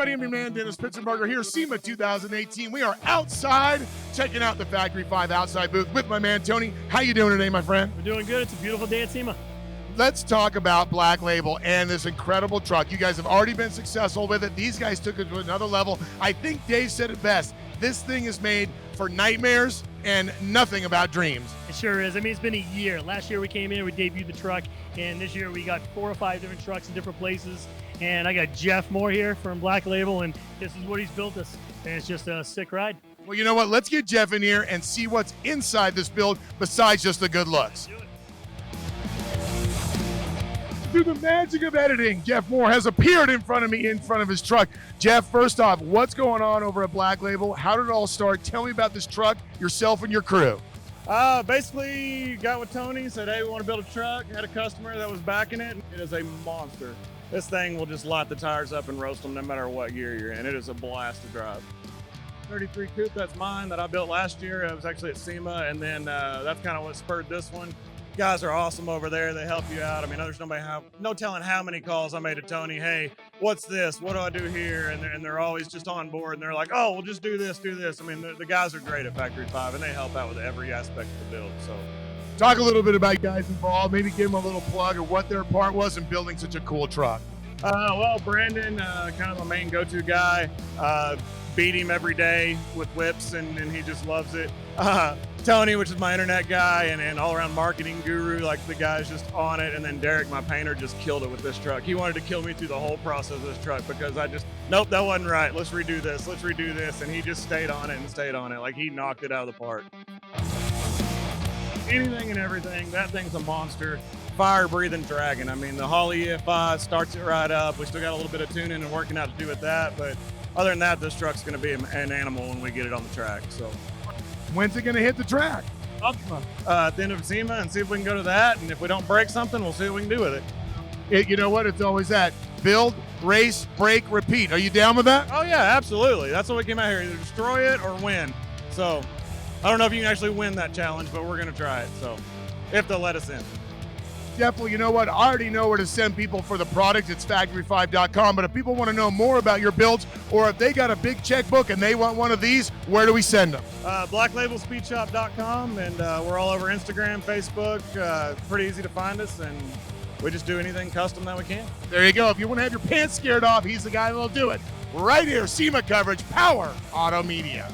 everybody. I'm your man, Dennis Pitzenberger here, SEMA 2018. We are outside checking out the Factory 5 outside booth with my man, Tony. How you doing today, my friend? We're doing good. It's a beautiful day at SEMA. Let's talk about Black Label and this incredible truck. You guys have already been successful with it. These guys took it to another level. I think Dave said it best. This thing is made for nightmares and nothing about dreams. It sure is. I mean, it's been a year. Last year we came in, we debuted the truck, and this year we got 4 or 5 different trucks in different places. And I got Jeff Moore here from Black Label, and this is what he's built us. And it's just a sick ride. Well, you know what? Let's get Jeff in here and see what's inside this build besides just the good looks. Through the magic of editing, Jeff Moore has appeared in front of me in front of his truck. Jeff, first off, what's going on over at Black Label? How did it all start? Tell me about this truck, yourself and your crew. Basically got with Tony, said, hey, we want to build a truck. Had a customer that was backing it. It is a monster. This thing will just light the tires up and roast them no matter what gear you're in. It is a blast to drive. 33 coupe, that's mine that I built last year. I was actually at SEMA, and then that's kind of what spurred this one. Guys are awesome over there. They help you out. I mean, there's no telling how many calls I made to Tony. Hey, what's this? What do I do here? And they're always just on board. And they're like, oh, we'll just do this, do this. I mean, the guys are great at Factory 5, and they help out with every aspect of the build. So, talk a little bit about guys involved. Maybe give them a little plug of what their part was in building such a cool truck. Well, Brandon, kind of a main go-to guy. Beat him every day with whips, and he just loves it. Tony, which is my internet guy and all-around marketing guru, like the guy's just on it. And then Derek, my painter, just killed it with this truck. He wanted to kill me through the whole process of this truck because I just, nope, that wasn't right. Let's redo this. Let's redo this. And he just stayed on it and stayed on it. Like, he knocked it out of the park. Anything and everything. That thing's a monster. Fire-breathing dragon. I mean, the Holley EFI starts it right up. We still got a little bit of tuning and working out to do with that, but other than that, this truck's going to be an animal when we get it on the track. So, when's it going to hit the track? Optima. At the end of SEMA, and see if we can go to that. And if we don't break something, we'll see what we can do with it. You know what? It's always that. Build, race, break, repeat. Are you down with that? Oh, yeah, absolutely. That's what we came out here, either destroy it or win. So, I don't know if you can actually win that challenge, but we're going to try it. So, if they'll let us in. Definitely, you know what? I already know where to send people for the product. It's factory5.com. But if people want to know more about your builds, or if they got a big checkbook and they want one of these, where do we send them? blacklabelspeedshop.com, and we're all over Instagram, Facebook. Pretty easy to find us, and we just do anything custom that we can. There you go. If you want to have your pants scared off, he's the guy that'll do it. Right here, SEMA coverage, Power Automedia.